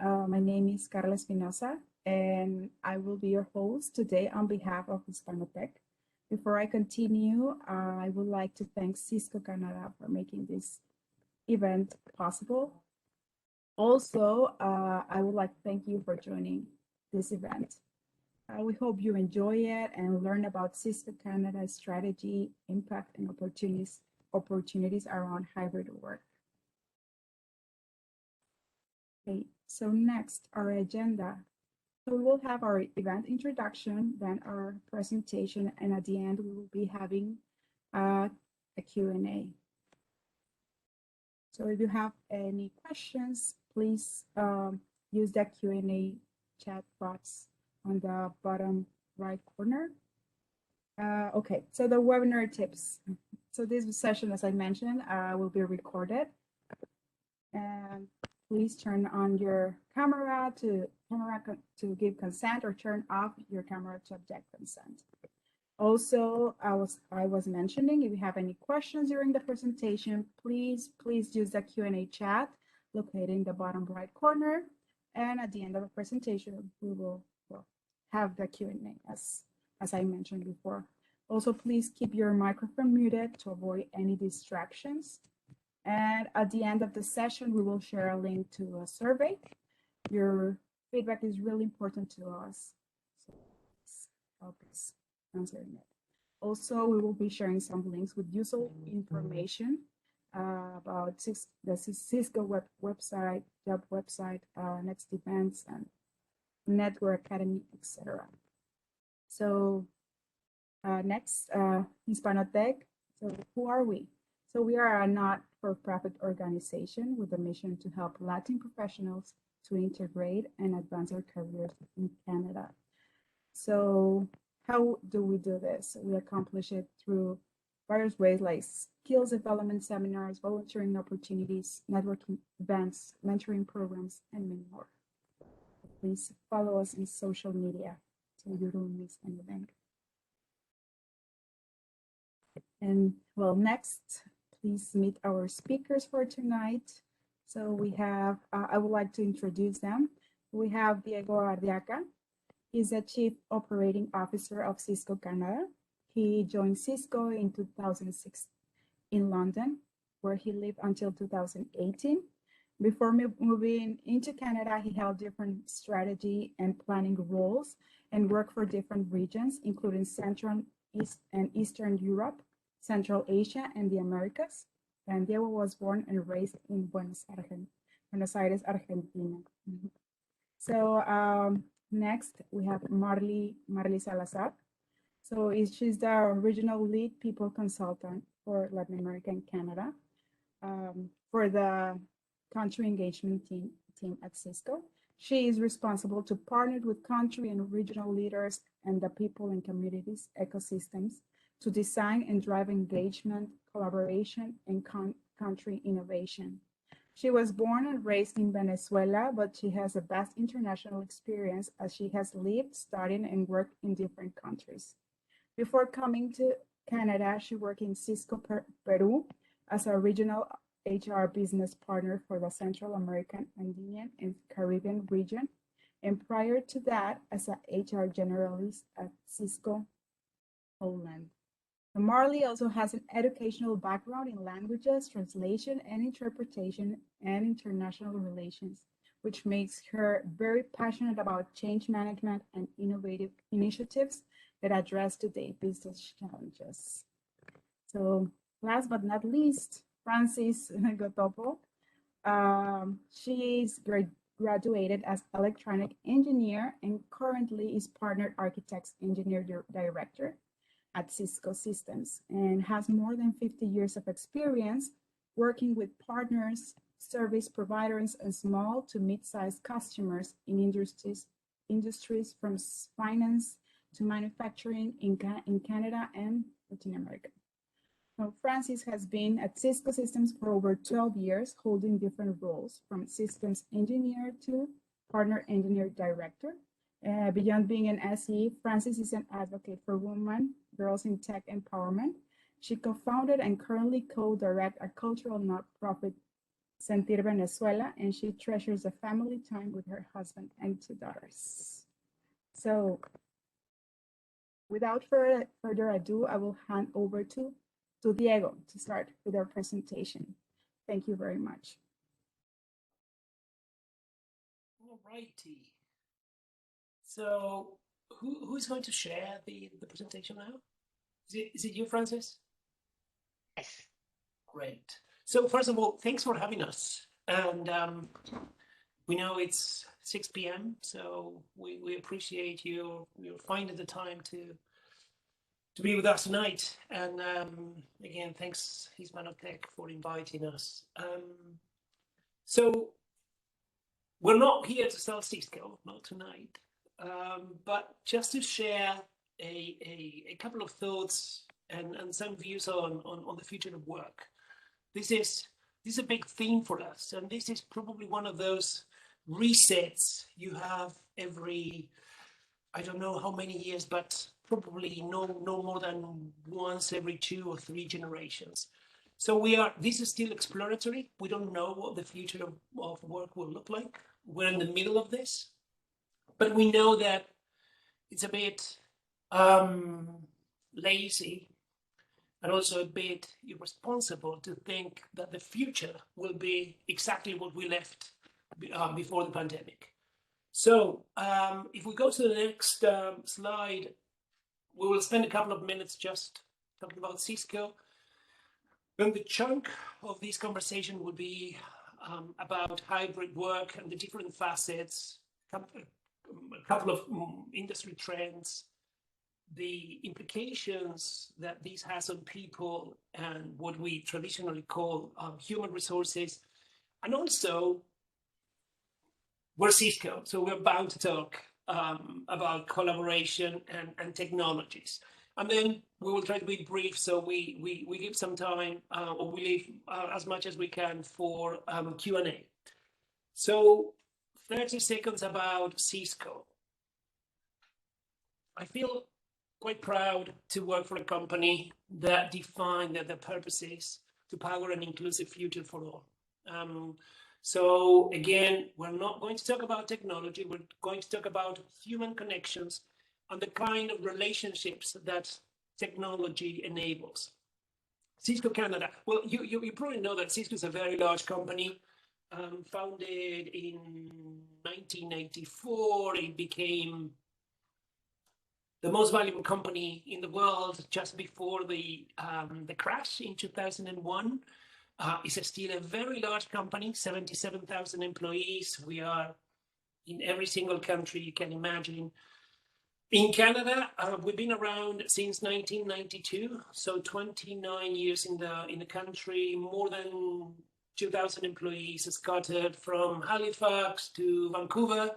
Hello, my name is Carla Espinosa, and I will be your host today on behalf of Hispanotech. Before I continue, I would like to thank Cisco Canada for making this event possible. Also, I would like to thank you for joining this event. We hope you enjoy it and learn about Cisco Canada's strategy, impact, and opportunities around hybrid work. Okay, so next, our agenda. So we will have our event introduction, then our presentation, and at the end, we will be having a Q&A. So if you have any questions, please use that Q&A chat box on the bottom right corner. Okay, so the webinar tips. So this session, as I mentioned, will be recorded. And please turn on your camera to give consent, or turn off your camera to object consent. Also, I was mentioning, if you have any questions during the presentation, please use the Q&A chat located in the bottom right corner. And at the end of the presentation, we will have the Q&A as I mentioned before. Also, please keep your microphone muted to avoid any distractions. And at the end of the session, we will share a link to a survey. Your feedback is really important to us, so please help us answering it. Also, we will be sharing some links with useful information about the Cisco website, job website, next events, and network academy, etc. So next, Hispanotech. So who are we? So we are a not-for-profit organization with a mission to help Latin professionals to integrate and advance their careers in Canada. So how do we do this? We accomplish it through various ways, like skills development seminars, volunteering opportunities, networking events, mentoring programs, and many more. Please follow us in social media so you don't miss anything. And well, next, please meet our speakers for tonight. So we have, I would like to introduce them. We have Diego Ardiaca. He's the Chief Operating Officer of Cisco Canada. He joined Cisco in 2006 in London, where he lived until 2018. Before moving into Canada, he held different strategy and planning roles and worked for different regions, including Central, East, and Eastern Europe, Central Asia, and the Americas. And Diego was born and raised in Buenos Aires, Argentina. So next, we have Marli Salazar. So she's the regional lead people consultant for Latin America and Canada for the country engagement team at Cisco. She is responsible to partner with country and regional leaders and the people and communities ecosystems to design and drive engagement, collaboration, and country innovation. She was born and raised in Venezuela, but she has a vast international experience as she has lived, studied, and worked in different countries. Before coming to Canada, she worked in Cisco Peru as a regional HR business partner for the Central American, Andean, and Caribbean region. And prior to that, as an HR generalist at Cisco Poland. Marli also has an educational background in languages, translation and interpretation, and international relations, which makes her very passionate about change management and innovative initiatives that address today's business challenges. So last but not least, Francis Gotopo. She is graduated as electronic engineer and currently is partnered architects engineer director at Cisco Systems, and has more than 50 years of experience working with partners, service providers, and small to mid-sized customers in industries from finance to manufacturing in Canada and Latin America. Now, Francis has been at Cisco Systems for over 12 years, holding different roles from systems engineer to partner engineer director. Beyond being an SE, Francis is an advocate for women, girls in tech empowerment. She co-founded and currently co-directs a cultural nonprofit Sentir Venezuela, and she treasures the family time with her husband and 2 daughters. So without further ado, I will hand over to Diego to start with our presentation. Thank you very much. All righty. So who's going to share the presentation now? Is it you, Francis? Yes. Great. So first of all, thanks for having us. And we know it's 6 p.m., so we appreciate you finding the time to be with us tonight. And again, thanks Hispanotech for inviting us. So we're not here to sell Cisco, not tonight, but just to share a couple of thoughts and some views on the future of work. This is a big theme for us, and this is probably one of those resets you have every, I don't know how many years, but probably no more than once every 2 or 3 generations. So this is still exploratory. We don't know what the future of work will look like. We're in the middle of this, but we know that it's a bit lazy and also a bit irresponsible to think that the future will be exactly what we left before the pandemic. So if we go to the next slide, we will spend a couple of minutes just talking about Cisco. Then the chunk of this conversation will be about hybrid work and the different facets, a couple of industry trends, the implications that this has on people and what we traditionally call human resources, and also we're Cisco, so we're bound to talk about collaboration and technologies. And then we will try to be brief, so we give some time, or we leave as much as we can for Q&A. So 30 seconds about Cisco. I feel quite proud to work for a company that defined that the purpose is to power an inclusive future for all. So again, we're not going to talk about technology, we're going to talk about human connections and the kind of relationships that technology enables. Cisco Canada, well, you probably know that Cisco is a very large company, founded in 1994. It became the most valuable company in the world just before the crash in 2001. It's still a very large company, 77,000 employees. We are in every single country you can imagine. In Canada, we've been around since 1992, so 29 years in the country, more than 2,000 employees scattered from Halifax to Vancouver.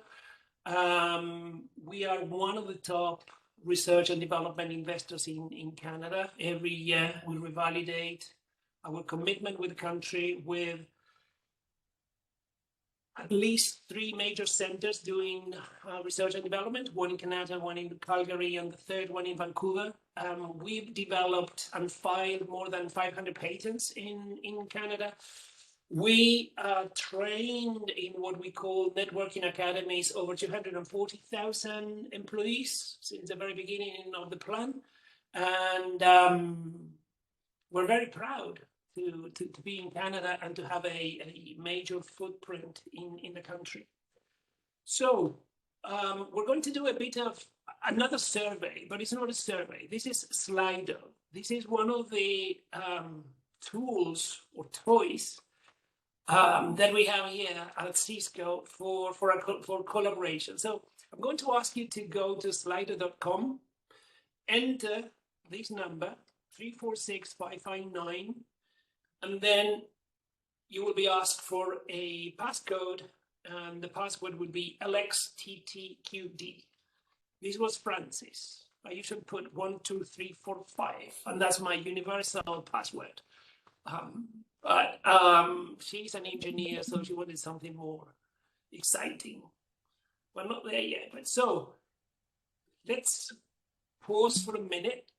We are one of the top research and development investors in Canada. Every year we revalidate our commitment with the country with at least 3 major centers doing research and development, one in Canada, one in Calgary, and the third one in Vancouver. We've developed and filed more than 500 patents in Canada. We trained in what we call networking academies over 240,000 employees since the very beginning of the plan. And we're very proud to be in Canada and to have a major footprint in the country. So we're going to do a bit of another survey, but it's not a survey. This is Slido. This is one of the tools or toys that we have here at Cisco for collaboration. So I'm going to ask you to go to slido.com, enter this number, 346559, and then you will be asked for a passcode, and the password would be LXTTQD. This was Francis. I usually put 1, 2, 3, 4, 5, and that's my universal password. But she's an engineer, so she wanted something more exciting. We're not there yet, but so let's pause for a minute.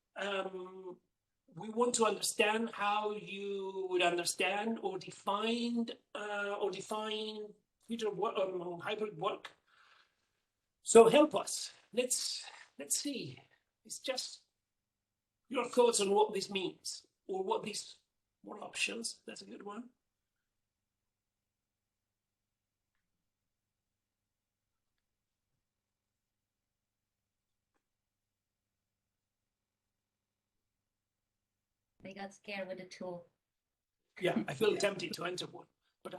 we want to understand how you would understand or define future work, hybrid work. So help us. Let's see. It's just your thoughts on what this means, or what these more options. That's a good one. They got scared with the tool. Yeah, I feel tempted to enter one, but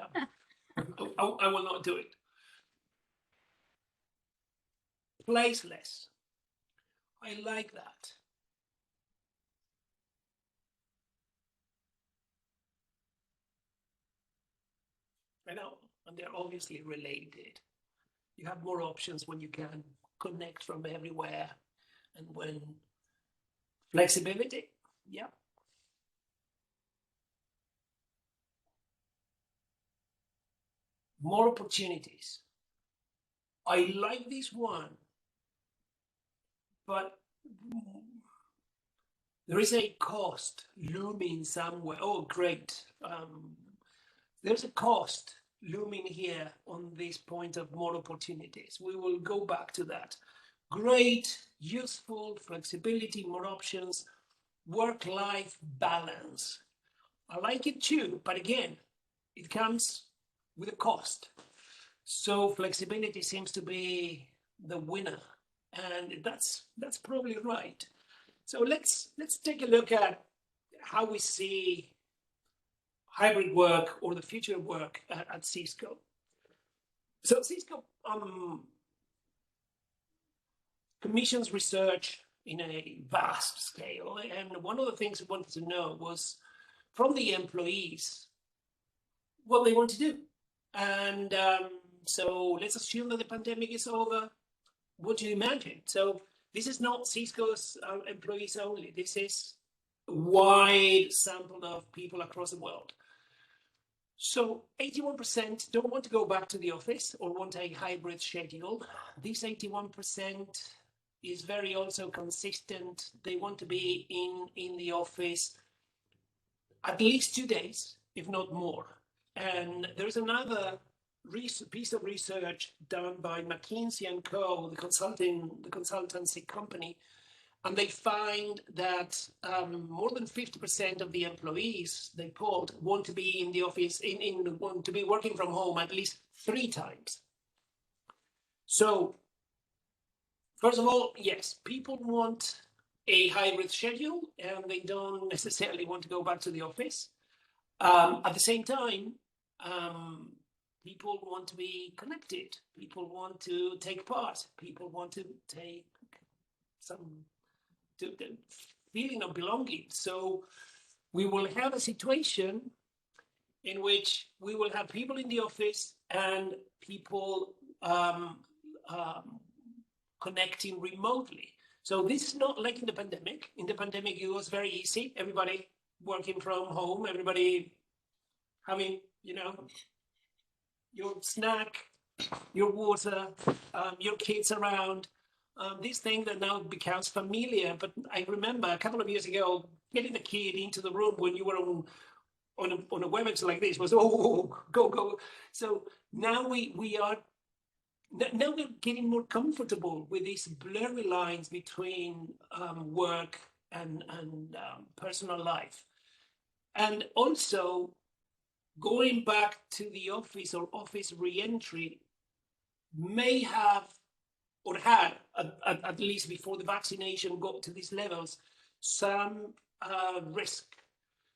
I will not do it. Placeless. I like that. I know, and they're obviously related. You have more options when you can connect from everywhere, and when flexibility, yeah. More opportunities. I like this one, but there is a cost looming somewhere. Oh, great. There's a cost looming here on this point of more opportunities. We will go back to that. Great, useful, flexibility, more options, work-life balance. I like it too, but again, it comes with a cost. So flexibility seems to be the winner, and that's probably right. So let's take a look at how we see hybrid work or the future of work at Cisco. So Cisco commissions research in a vast scale, and one of the things we wanted to know was from the employees what they want to do. And so let's assume that the pandemic is over. What do you imagine? So this is not Cisco's employees only. This is a wide sample of people across the world. So 81% don't want to go back to the office or want a hybrid schedule. This 81% is very also consistent. They want to be in the office at least 2 days, if not more. And there's another piece of research done by McKinsey & Co., the consultancy company, and they find that more than 50% of the employees they polled want to be in the office, want to be working from home at least 3 times. So, first of all, yes, people want a hybrid schedule, and they don't necessarily want to go back to the office. At the same time, people want to be connected. People want to take part. People want to take the feeling of belonging. So we will have a situation in which we will have people in the office and people connecting remotely. So this is not like in the pandemic. In the pandemic, it was very easy. Everybody working from home, everybody having, your snack, your water, your kids around. This thing that now becomes familiar. But I remember a couple of years ago, getting the kid into the room when you were on a WebEx like this was, go. So now now we're getting more comfortable with these blurry lines between work and personal life. And also, going back to the office or office re-entry may have, or had, at least before the vaccination got to these levels, some risk.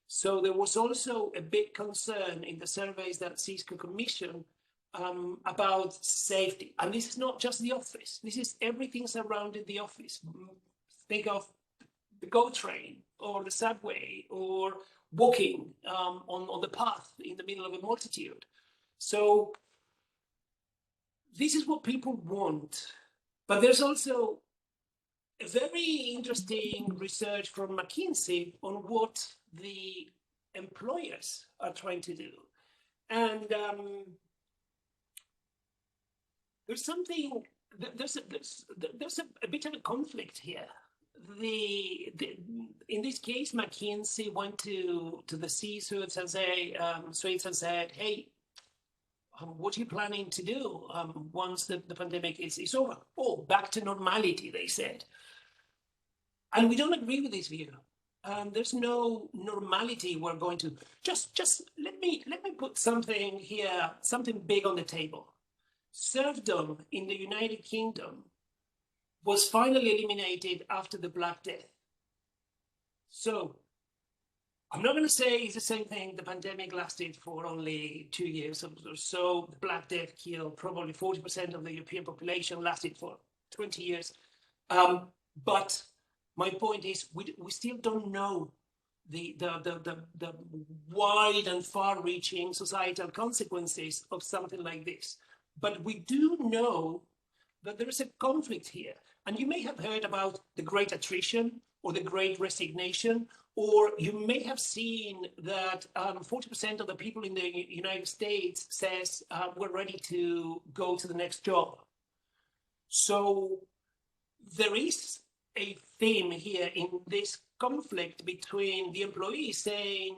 So there was also a big concern in the surveys that Cisco commissioned about safety. And this is not just the office. This is everything surrounding the office. Think of the GO train or the subway or walking on the path in the middle of a multitude. So this is what people want. But there's also a very interesting research from McKinsey on what the employers are trying to do. And there's a bit of a conflict here. in this case, McKinsey went to the C-suites and said, hey, what are you planning to do once the pandemic is over? Oh, back to normality, they said. And we don't agree with this view. There's no normality we're going to. Just let me put something here, something big on the table. Serfdom in the United Kingdom was finally eliminated after the Black Death. So I'm not going to say it's the same thing. The pandemic lasted for only 2 years or so. The Black Death killed probably 40% of the European population, lasted for 20 years. But my point is, we still don't know the wide and far-reaching societal consequences of something like this. But we do know that there is a conflict here. And you may have heard about the Great Attrition or the Great Resignation, or you may have seen that 40% of the people in the United States says we're ready to go to the next job. So there is a theme here in this conflict between the employees saying,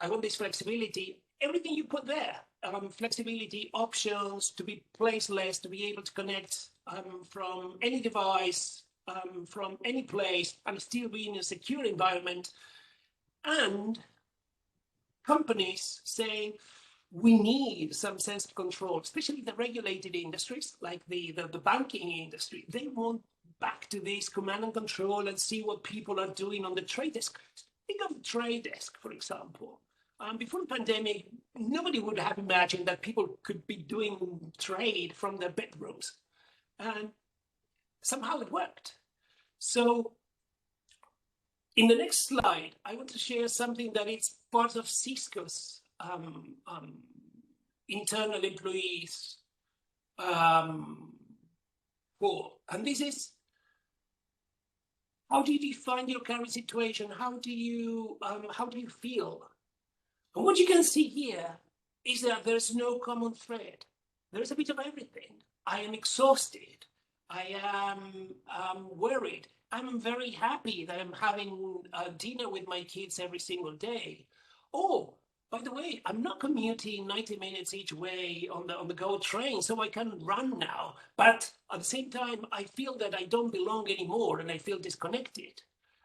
I want this flexibility, everything you put there, flexibility, options, to be placeless, to be able to connect from any device, from any place, and still be in a secure environment. And companies saying, we need some sense of control, especially the regulated industries, like the banking industry. They want back to this command and control and see what people are doing on the trade desk. Think of the trade desk, for example. Before the pandemic, nobody would have imagined that people could be doing trade from their bedrooms. And somehow it worked. So in the next slide, I want to share something that is part of Cisco's internal employees goal. And this is, how do you define your current situation? How do you feel? And what you can see here is that there's no common thread. There's a bit of everything. I am exhausted. I am worried. I'm very happy that I'm having dinner with my kids every single day. Oh, by the way, I'm not commuting 90 minutes each way on the GO train, so I can run now. But at the same time, I feel that I don't belong anymore, and I feel disconnected,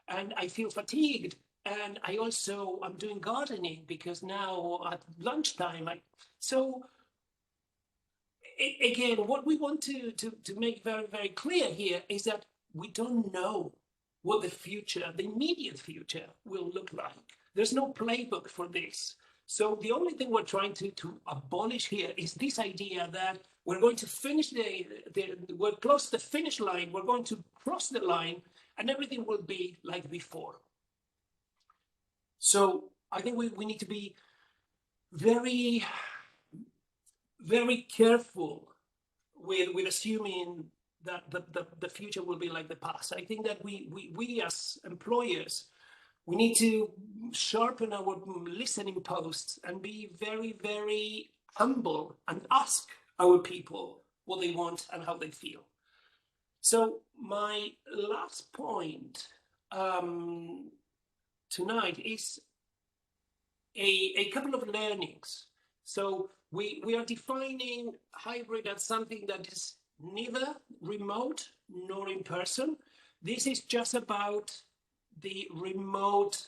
and I feel fatigued. And I also am doing gardening because now at lunchtime, again, what we want to make very, very clear here is that we don't know what the future, the immediate future, will look like. There's no playbook for this. So the only thing we're trying to abolish here is this idea that we're going to finish we're close to the finish line, we're going to cross the line, and everything will be like before. So I think we need to be very, very careful with assuming that the future will be like the past. I think that we as employers, we need to sharpen our listening posts and be very, very humble and ask our people what they want and how they feel. So my last point tonight is a couple of learnings. So we are defining hybrid as something that is neither remote nor in person. This is just about the remote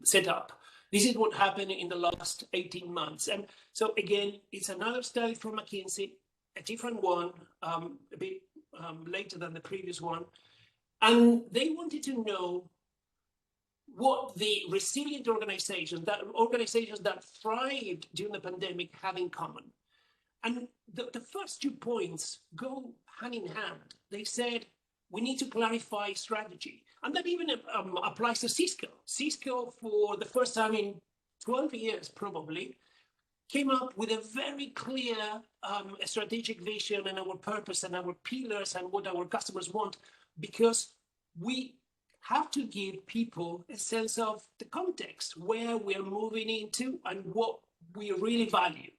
setup. This is what happened in the last 18 months. And so again, it's another study from McKinsey, a different one, a bit later than the previous one. And they wanted to know what the resilient organizations that thrived during the pandemic have in common. And the first 2 points go hand in hand. They said, we need to clarify strategy. And that even applies to Cisco. Cisco, for the first time in 12 years, probably, came up with a very clear strategic vision and our purpose and our pillars and what our customers want, because we have to give people a sense of the context, where we're moving into and what we really value.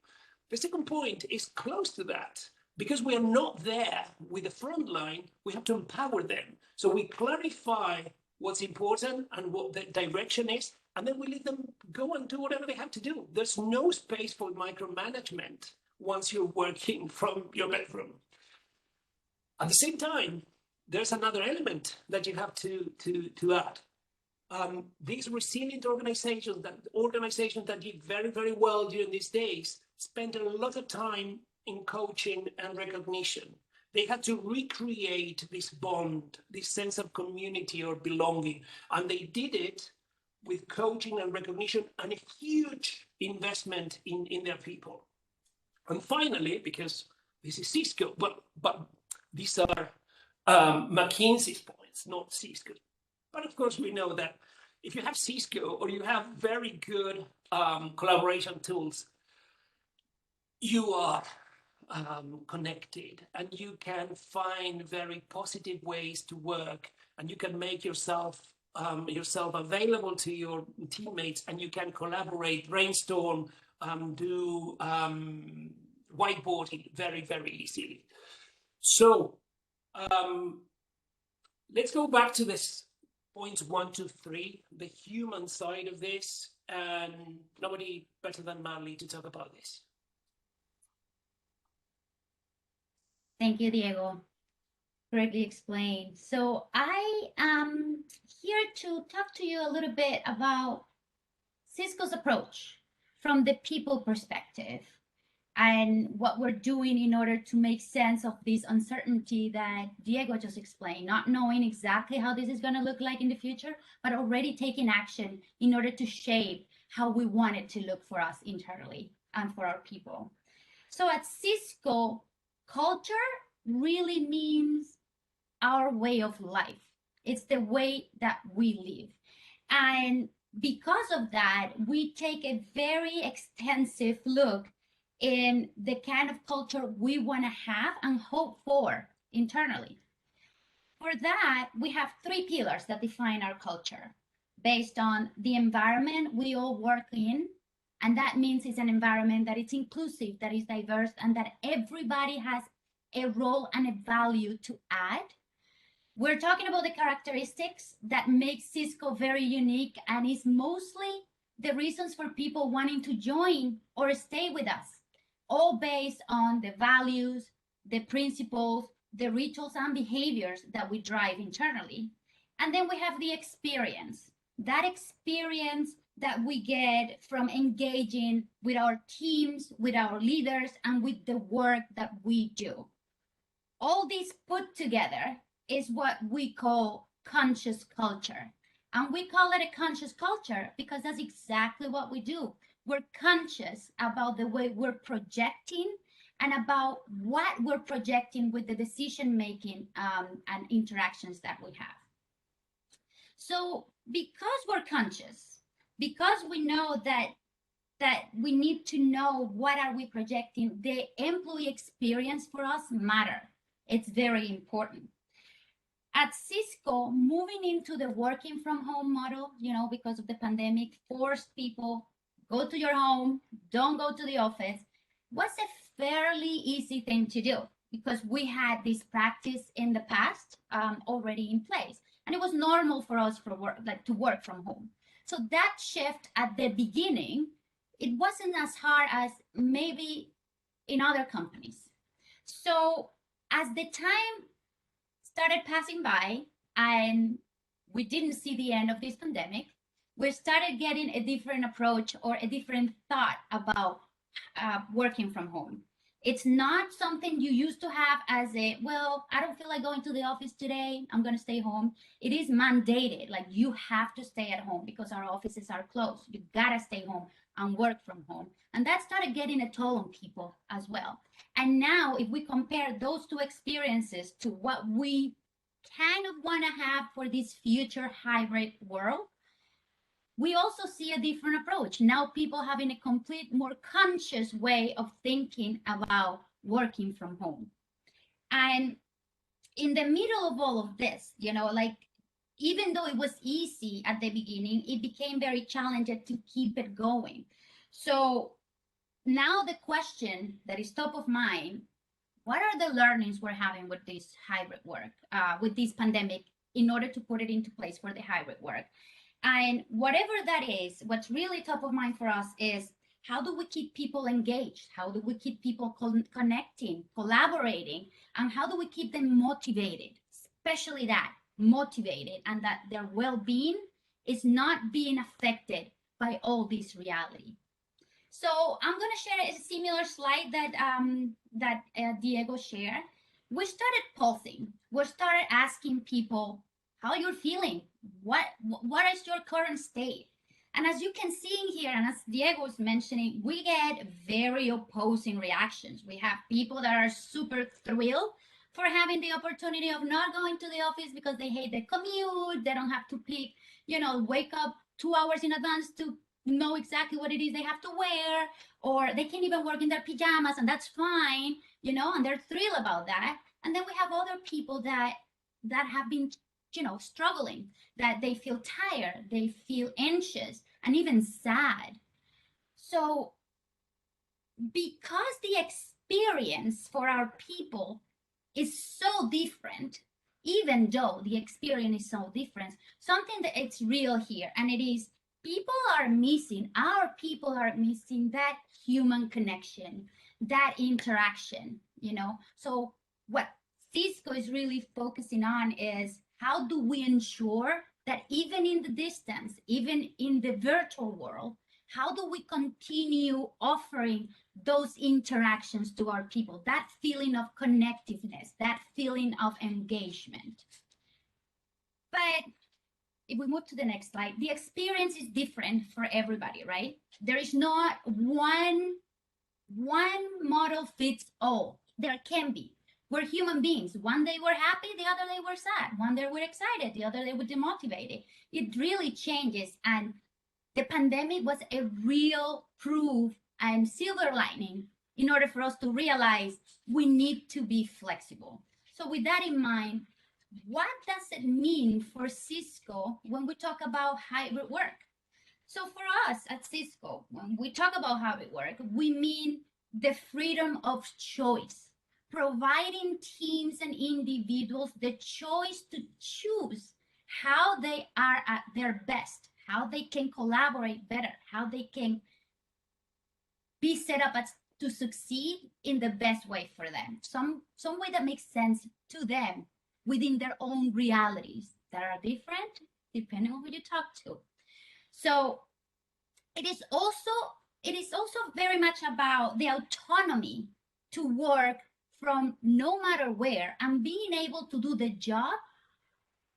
The second point is close to that. because we are not there with the front line, we have to empower them. So we clarify what's important and what the direction is, and then we let them go and do whatever they have to do. There's no space for micromanagement once you're working from your bedroom. At the same time, there's another element that you have to add. These resilient organizations that did very, very well during these days spent a lot of time in coaching and recognition. They had to recreate this bond, this sense of community or belonging, and they did it with coaching and recognition and a huge investment in their people. And finally, because this is Cisco, but these are McKinsey's points, not Cisco. But of course, we know that if you have Cisco or you have very good collaboration tools, you are connected and you can find very positive ways to work, and you can make yourself available to your teammates, and you can collaborate, brainstorm, do whiteboarding very, very easily. So let's go back to this points 1, 2, 3, the human side of this, and nobody better than Marli to talk about this. Thank you, Diego. Correctly explained. So I am here to talk to you a little bit about Cisco's approach from the people perspective and what we're doing in order to make sense of this uncertainty that Diego just explained, not knowing exactly how this is going to look like in the future, but already taking action in order to shape how we want it to look for us internally and for our people. So at Cisco, culture really means our way of life. It's the way that we live. And because of that, we take a very extensive look in the kind of culture we want to have and hope for internally. For that, we have 3 pillars that define our culture based on the environment we all work in. And that means it's an environment that is inclusive, that is diverse, and that everybody has a role and a value to add. We're talking about the characteristics that make Cisco very unique and is mostly the reasons for people wanting to join or stay with us, all based on the values, the principles, the rituals and behaviors that we drive internally. And then we have the experience, that experience that we get from engaging with our teams, with our leaders, and with the work that we do. All this put together is what we call conscious culture. And we call it a conscious culture because that's exactly what we do. We're conscious about the way we're projecting and about what we're projecting with the decision-making and interactions that we have. So because we're conscious, because we know that we need to know what are we projecting, the employee experience for us matter. It's very important. At Cisco, moving into the working from home model, because of the pandemic, forced people, go to your home, don't go to the office, was a fairly easy thing to do because we had this practice in the past already in place. And it was normal for us to work from home. So that shift at the beginning, it wasn't as hard as maybe in other companies. So as the time started passing by and we didn't see the end of this pandemic, we started getting a different approach or a different thought about working from home. It's not something you used to have as I don't feel like going to the office today, I'm going to stay home. It is mandated, like you have to stay at home because our offices are closed. You got to stay home and work from home. And that started getting a toll on people as well. And now if we compare those 2 experiences to what we kind of want to have for this future hybrid world, we also see a different approach. Now people having a complete, more conscious way of thinking about working from home. And in the middle of all of this, even though it was easy at the beginning, it became very challenging to keep it going. So now the question that is top of mind, what are the learnings we're having with this hybrid work, with this pandemic, in order to put it into place for the hybrid work. And whatever that is, what's really top of mind for us is, how do we keep people engaged? How do we keep people connecting, collaborating? And how do we keep them motivated? Especially that, motivated, and that their well-being is not being affected by all this reality. So I'm going to share a similar slide that Diego shared. We started pulsing. We started asking people how you're feeling. What is your current state? And as you can see in here, and as Diego was mentioning, we get very opposing reactions. We have people that are super thrilled for having the opportunity of not going to the office because they hate the commute. They don't have to pick, wake up 2 hours in advance to know exactly what it is they have to wear, or they can even work in their pajamas, and that's fine, and they're thrilled about that. And then we have other people that have been, struggling, that they feel tired, they feel anxious, and even sad. So because the experience for our people is so different, even though the experience is so different, something that it's real here, and it is, our people are missing that human connection, that interaction, So what Cisco is really focusing on is, how do we ensure that even in the distance, even in the virtual world, how do we continue offering those interactions to our people, that feeling of connectiveness, that feeling of engagement? But if we move to the next slide, the experience is different for everybody, right? There is not one model fits all. There can be. We're human beings. One day we're happy, the other day we're sad. One day we're excited, the other day we're demotivated. It really changes. And the pandemic was a real proof and silver lining in order for us to realize we need to be flexible. So with that in mind, what does it mean for Cisco when we talk about hybrid work? So for us at Cisco, when we talk about hybrid work, we mean the freedom of choice, providing teams and individuals the choice to choose how they are at their best, how they can collaborate better, how they can be set up to succeed in the best way for them, some way that makes sense to them within their own realities that are different depending on who you talk to. So it is also very much about the autonomy to work from no matter where and being able to do the job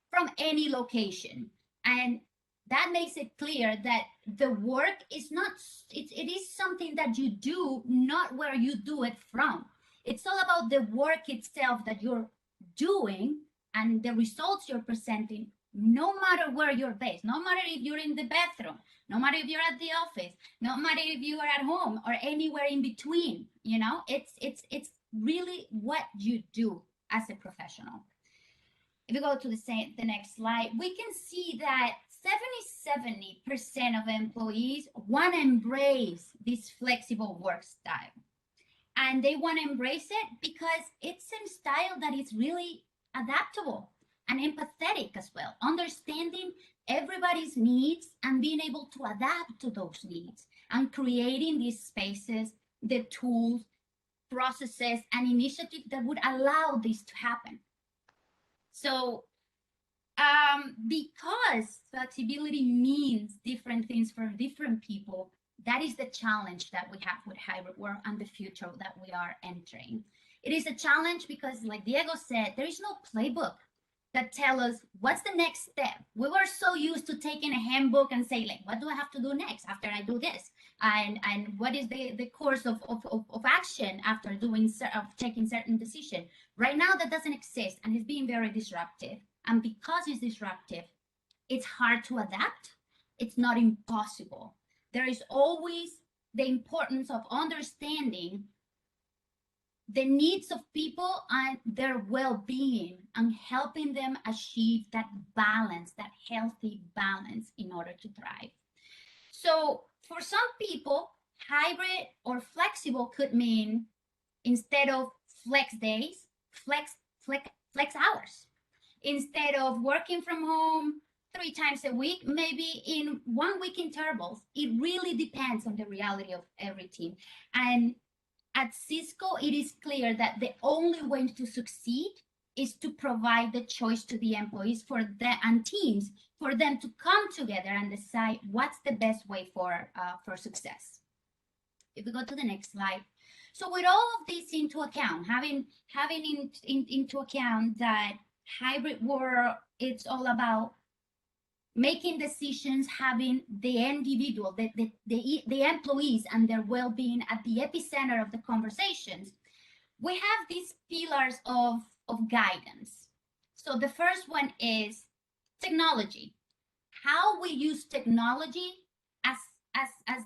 from any location. And that makes it clear that the work is not, it is something that you do, not where you do it from. It's all about the work itself that you're doing and the results you're presenting, no matter where you're based, no matter if you're in the bathroom, no matter if you're at the office, no matter if you are at home or anywhere in between. It's really what you do as a professional. If you go to the next slide, we can see that 70% of employees want to embrace this flexible work style. And they want to embrace it because it's a style that is really adaptable and empathetic as well, understanding everybody's needs and being able to adapt to those needs and creating these spaces, the tools, processes, and initiatives that would allow this to happen. So because flexibility means different things for different people, that is the challenge that we have with hybrid work and the future that we are entering. It is a challenge because, like Diego said, there is no playbook that tell us what's the next step. We were so used to taking a handbook and say, like, what do I have to do next after I do this? And what is the course of action after taking certain decision? Right now, that doesn't exist, and it's being very disruptive. And because it's disruptive, it's hard to adapt. It's not impossible. There is always the importance of understanding the needs of people and their well-being and helping them achieve that balance, that healthy balance in order to thrive. So for some people, hybrid or flexible could mean, instead of flex days, flex hours. Instead of working from home 3 times a week, maybe in 1 week intervals. It really depends on the reality of every team. And at Cisco, it is clear that the only way to succeed is to provide the choice to the employees and teams for them to come together and decide what's the best way for success. If we go to the next slide. So with all of this into account, having into account that hybrid work, it's all about making decisions, having the individual, the employees and their well-being at the epicenter of the conversations, we have these pillars of guidance. So the first one is technology. How we use technology as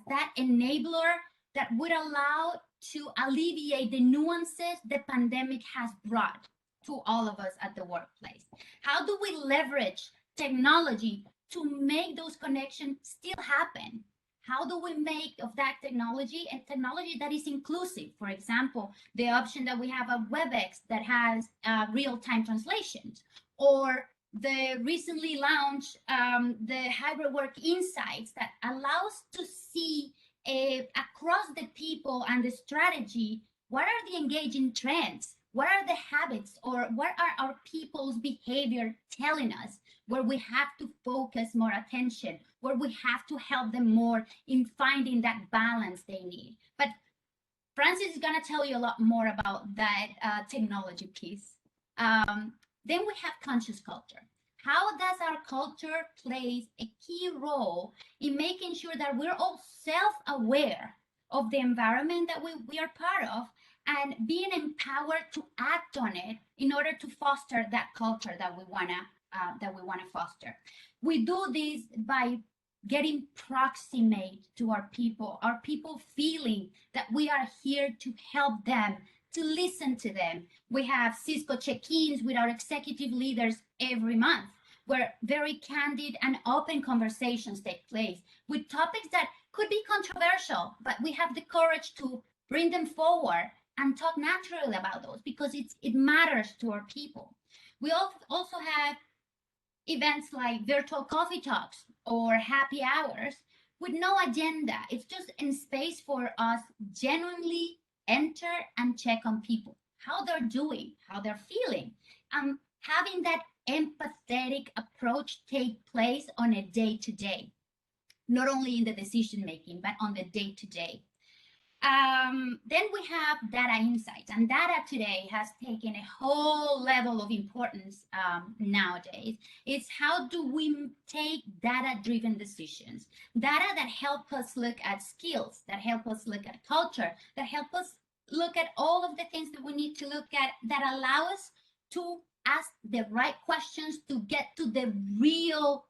that enabler that would allow to alleviate the nuances the pandemic has brought to all of us at the workplace. How do we leverage technology to make those connections still happen? How do we make of that technology a technology that is inclusive? For example, the option that we have of WebEx that has real-time translations, or the recently launched the hybrid work insights that allows to see across the people and the strategy, what are the engaging trends? What are the habits, or what are our people's behavior telling us, where we have to focus more attention, where we have to help them more in finding that balance they need? But Francis is going to tell you a lot more about that technology piece. Then we have conscious culture. How does our culture play a key role in making sure that we're all self-aware of the environment that we are part of, and being empowered to act on it in order to foster that culture that we wanna foster? We do this by getting proximate to our people feeling that we are here to help them, to listen to them. We have Cisco check-ins with our executive leaders every month, where very candid and open conversations take place with topics that could be controversial, but we have the courage to bring them forward and talk naturally about those because it matters to our people. We also have events like virtual coffee talks or happy hours with no agenda. It's just in space for us genuinely enter and check on people, how they're doing, how they're feeling, and having that empathetic approach take place on a day-to-day, not only in the decision making, but on the day-to-day. Then we have data insights, and data today has taken a whole level of importance nowadays. It's how do we take data-driven decisions, data that help us look at skills, that help us look at culture, that help us look at all of the things that we need to look at, that allow us to ask the right questions to get to the real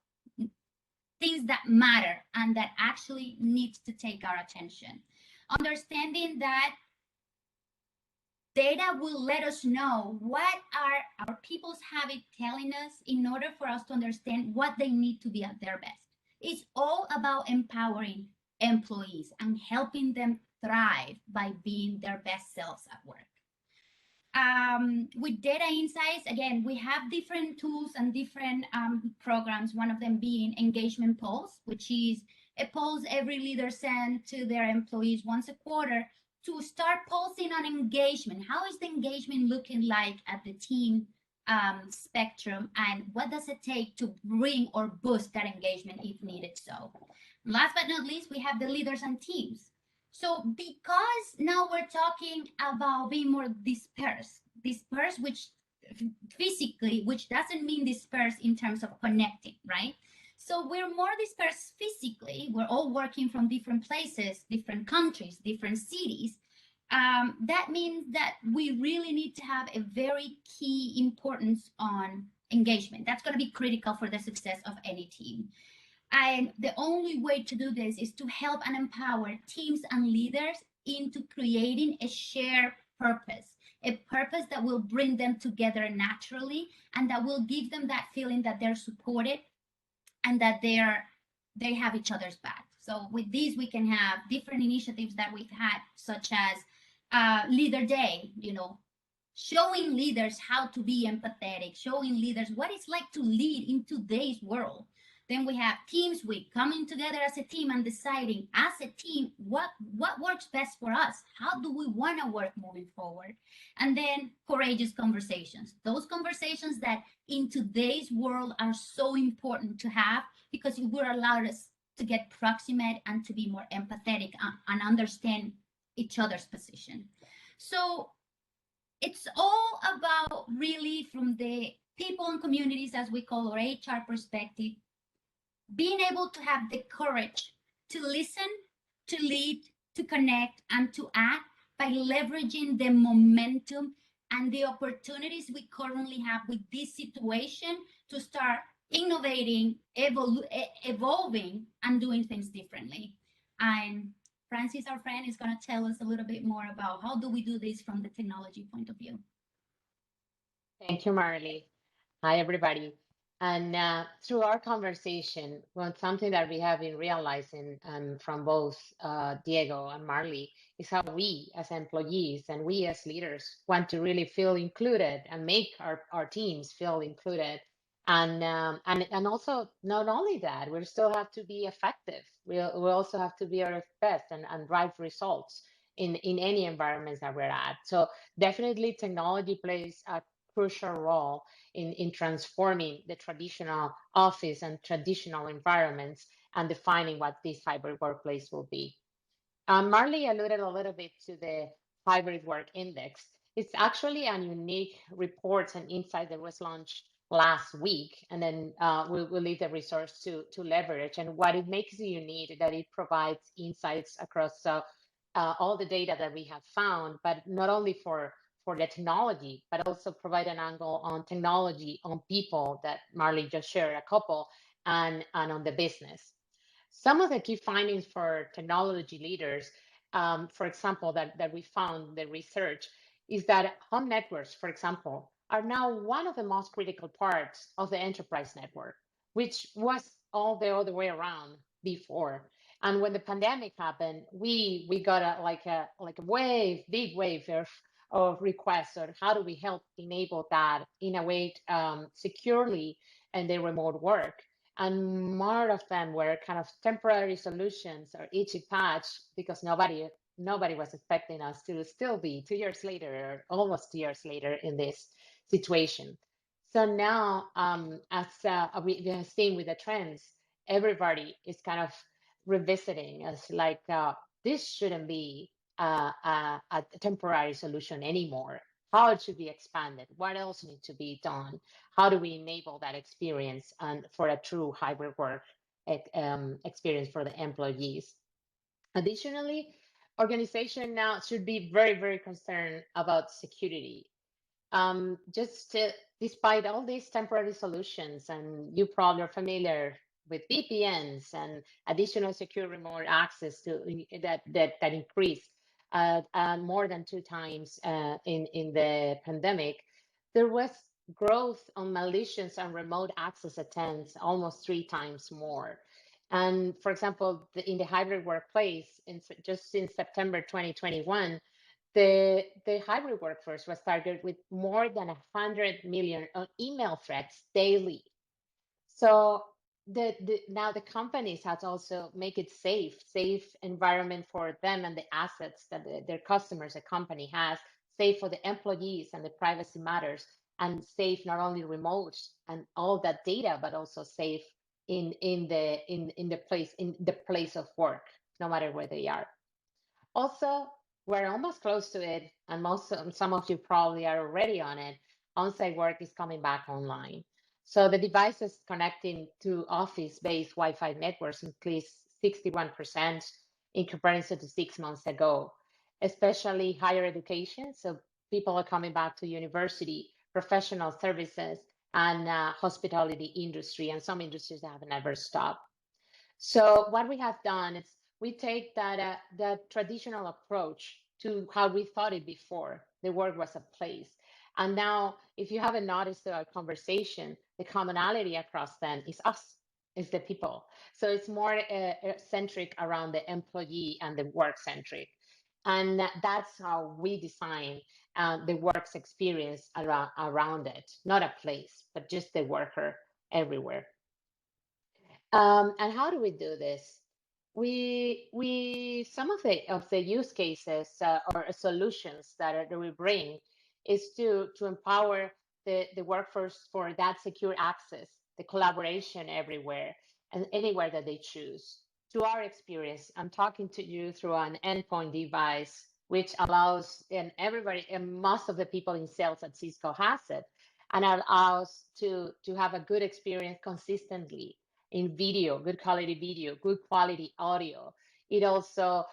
things that matter and that actually needs to take our attention. Understanding that data will let us know what are our people's habits telling us in order for us to understand what they need to be at their best. It's all about empowering employees and helping them thrive by being their best selves at work. With data insights, again, we have different tools and different programs, one of them being Engagement Pulse, which is a pulse every leader sends to their employees once a quarter to start pulsing on engagement. How is the engagement looking like at the team spectrum, and what does it take to bring or boost that engagement if needed so? Last but not least, we have the leaders and teams. So because now we're talking about being more dispersed, which physically, which doesn't mean dispersed in terms of connecting, right? So we're more dispersed physically. We're all working from different places, different countries, different cities. That means that we really need to have a very key importance on engagement. That's going to be critical for the success of any team. And the only way to do this is to help and empower teams and leaders into creating a shared purpose, a purpose that will bring them together naturally and that will give them that feeling that they're supported and that they have each other's back. So with these, we can have different initiatives that we've had, such as Leader Day, showing leaders how to be empathetic, showing leaders what it's like to lead in today's world. Then we have Teams Week, coming together as a team and deciding as a team what works best for us. How do we want to work moving forward? And then courageous conversations. Those conversations that in today's world are so important to have because it will allow us to get proximate and to be more empathetic and understand each other's position. So it's all about really from the people and communities, as we call our HR perspective, being able to have the courage to listen, to lead, to connect, and to act by leveraging the momentum and the opportunities we currently have with this situation to start innovating, evolving, and doing things differently. And Francis, our friend, is going to tell us a little bit more about how do we do this from the technology point of view. Thank you, Marli. Hi, everybody. And through our conversation, something that we have been realizing from both Diego and Marli is how we as employees and we as leaders want to really feel included and make our teams feel included. And also, not only that, we still have to be effective. We also have to be our best and drive results in any environments that we're at. So definitely technology plays a crucial role in transforming the traditional office and traditional environments and defining what this hybrid workplace will be. Marli alluded a little bit to the hybrid work index. It's actually a unique report and insight that was launched last week, and then we'll leave the resource to leverage. And what it makes it unique is that it provides insights across all the data that we have found, but not only for the technology, but also provide an angle on technology, on people that Marli just shared a couple, and on the business. Some of the key findings for technology leaders, for example, that we found in the research, is that home networks, for example, are now one of the most critical parts of the enterprise network, which was all the other way around before. And when the pandemic happened, we got a big wave of requests on how do we help enable that in a way securely and the remote work. And more of them were kind of temporary solutions or easy patch because nobody was expecting us to still be 2 years later or almost 2 years later in this situation. So now, as we have seen with the trends, everybody is kind of revisiting as like this shouldn't be a temporary solution anymore. How it should be expanded? What else needs to be done? How do we enable that experience and for a true hybrid work experience for the employees? Additionally, organization now should be very, very concerned about security. Despite all these temporary solutions, and you probably are familiar with VPNs and additional secure remote access to that increased more than 2 times in the pandemic, there was growth on malicious and remote access attempts almost 3 times more. And for example, in the hybrid workplace, just in September 2021, the hybrid workforce was targeted with more than 100 million email threats daily. So now the companies have to also make it safe environment for them and the assets that their customers, a company has, safe for the employees and the privacy matters, and safe not only remote and all that data, but also safe in the place of work, no matter where they are. Also, we're almost close to it, and some of you probably are already on it. On-site work is coming back online. So the devices connecting to office-based Wi-Fi networks increased 61% in comparison to 6 months ago, especially higher education. So people are coming back to university, professional services, and hospitality industry, and some industries that have never stopped. So what we have done is we take that traditional approach to how we thought it before. The work was a place. And now, if you haven't noticed our conversation, the commonality across them is us, is the people. So it's more centric around the employee and the work centric. And that's how we design the works experience around it, not a place, but just the worker everywhere. And how do we do this? We some of the use cases or solutions that we bring is to empower the workforce for that secure access, the collaboration everywhere and anywhere that they choose. To our experience, I'm talking to you through an endpoint device, which allows, and everybody and most of the people in sales at Cisco has it, and allows to have a good experience consistently in video, good quality video, good quality audio. It also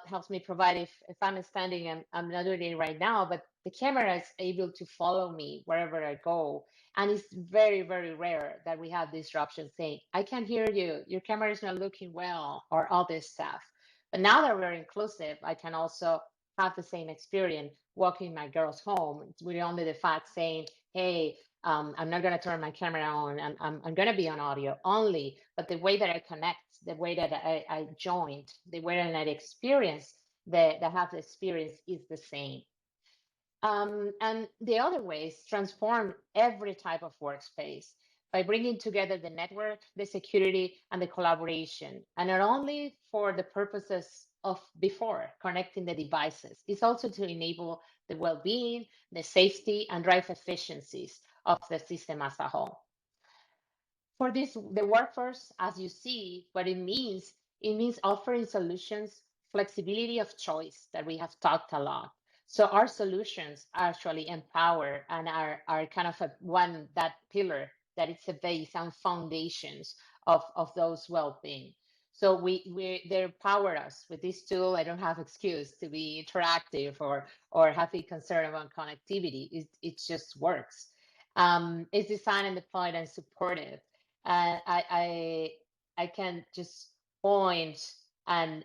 helps me provide, if I'm standing, and I'm not doing it right now, but the camera is able to follow me wherever I go. And it's very, very rare that we have disruption saying, I can't hear you, your camera is not looking well, or all this stuff. But now that we're inclusive, I can also have the same experience walking my girls home with only the fact saying, hey, I'm not going to turn my camera on. I'm going to be on audio only. But the way that I connect, the way that I joined, the way that I experience, that have the experience is the same. And the other ways transform every type of workspace by bringing together the network, the security, and the collaboration. And not only for the purposes of before connecting the devices, it's also to enable the well-being, the safety, and drive efficiencies of the system as a whole. For this, the workforce, as you see, what it means offering solutions, flexibility of choice that we have talked a lot. So our solutions actually empower and are kind of that pillar that it's a base and foundations of those well-being. So they empower us with this tool. I don't have excuse to be interactive or have a concern about connectivity. It just works. It's designed and deployed and supportive. I can just point and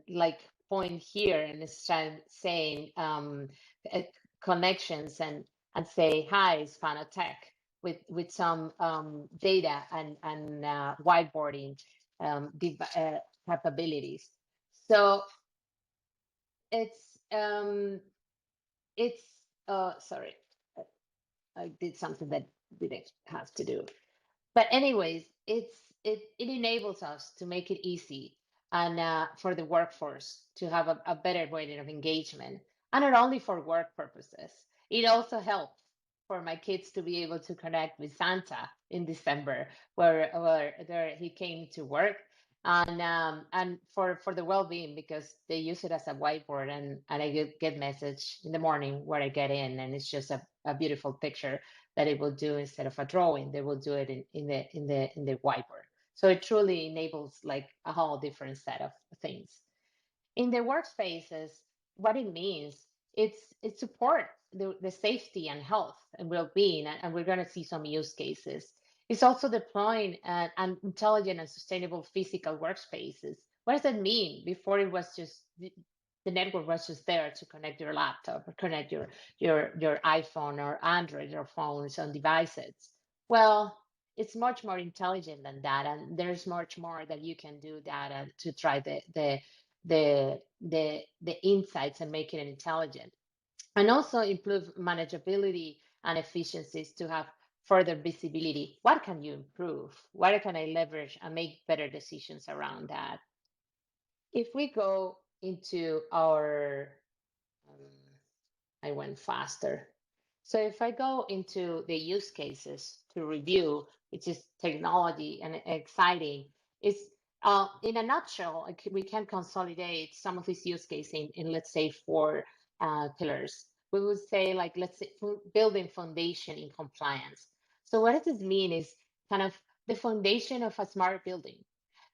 like point here and start saying uh, connections and say hi Hispanotech with some data and whiteboarding capabilities. So it's sorry, I did something that didn't have to do. But anyways, it enables us to make it easy and for the workforce to have a better way of engagement, and not only for work purposes. It also helps for my kids to be able to connect with Santa in December, where he came to work, and for the well-being, because they use it as a whiteboard, and I get message in the morning where I get in, and it's just a beautiful picture that it will do. Instead of a drawing, they will do it in the whiteboard. So it truly enables like a whole different set of things. In the workspaces, what it means, it support the safety and health and well-being, and we're going to see some use cases. It's also deploying an intelligent and sustainable physical workspaces. What does that mean? Before it was just the network was just there to connect your laptop or connect your iPhone or Android or phones on devices. Well, it's much more intelligent than that, and there's much more that you can do that to try the insights and make it intelligent, and also improve manageability and efficiencies to have further visibility. What can you improve? What can I leverage and make better decisions around that? If we go into our, I went faster. So if I go into the use cases to review, which is technology and exciting, is in a nutshell, we can consolidate some of these use cases in let's say 4 pillars. We would say like, let's say building foundation in compliance. So what does this mean is kind of the foundation of a smart building,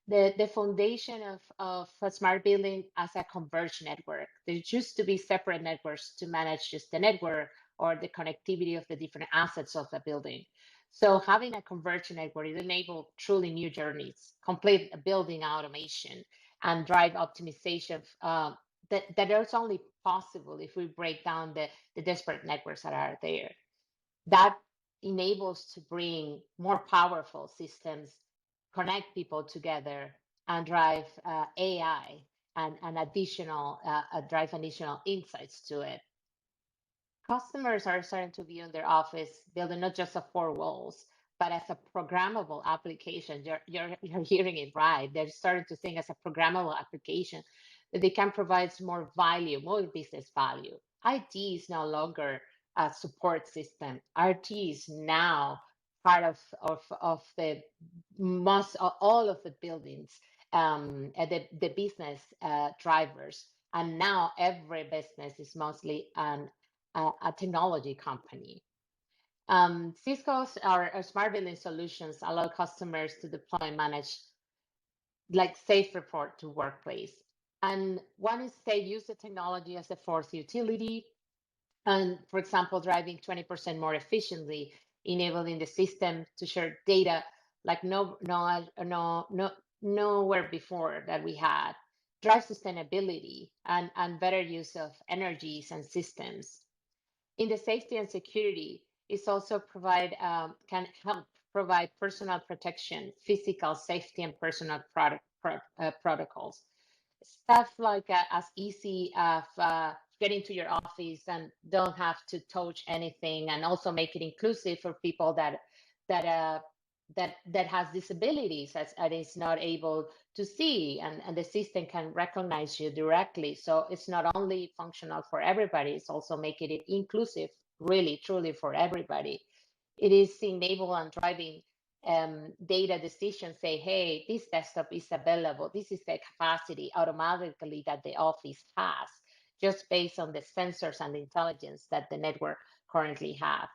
the foundation of a smart building as a converged network. There used to be separate networks to manage just the network or the connectivity of the different assets of the building. So having a converged network, it enables truly new journeys, complete building automation, and drive optimization that is only possible if we break down the disparate networks that are there. That enables to bring more powerful systems, connect people together, and drive AI and additional drive additional insights to it. Customers are starting to view in their office building not just a four walls, but as a programmable application. You're hearing it right. They're starting to think as a programmable application that they can provide more value, more business value. IT is no longer a support system. IT is now part of the most all of the buildings, the business drivers. And now every business is mostly a technology company. Cisco's our smart building solutions allow customers to deploy and manage like safe report to workplace. And one is they use the technology as a force utility, and for example, driving 20% more efficiently, enabling the system to share data like nowhere before that we had, drive sustainability and better use of energies and systems. In the safety and security, it's also can help provide personal protection, physical safety, and personal protocols. Stuff like as easy as getting to your office and don't have to touch anything, and also make it inclusive for people that uh, that has disabilities and is not able to see, and the system can recognize you directly. So it's not only functional for everybody, it's also making it inclusive, really, truly for everybody. It is enable and driving data decisions, say, hey, this desktop is available, this is the capacity automatically that the office has, just based on the sensors and the intelligence that the network currently have.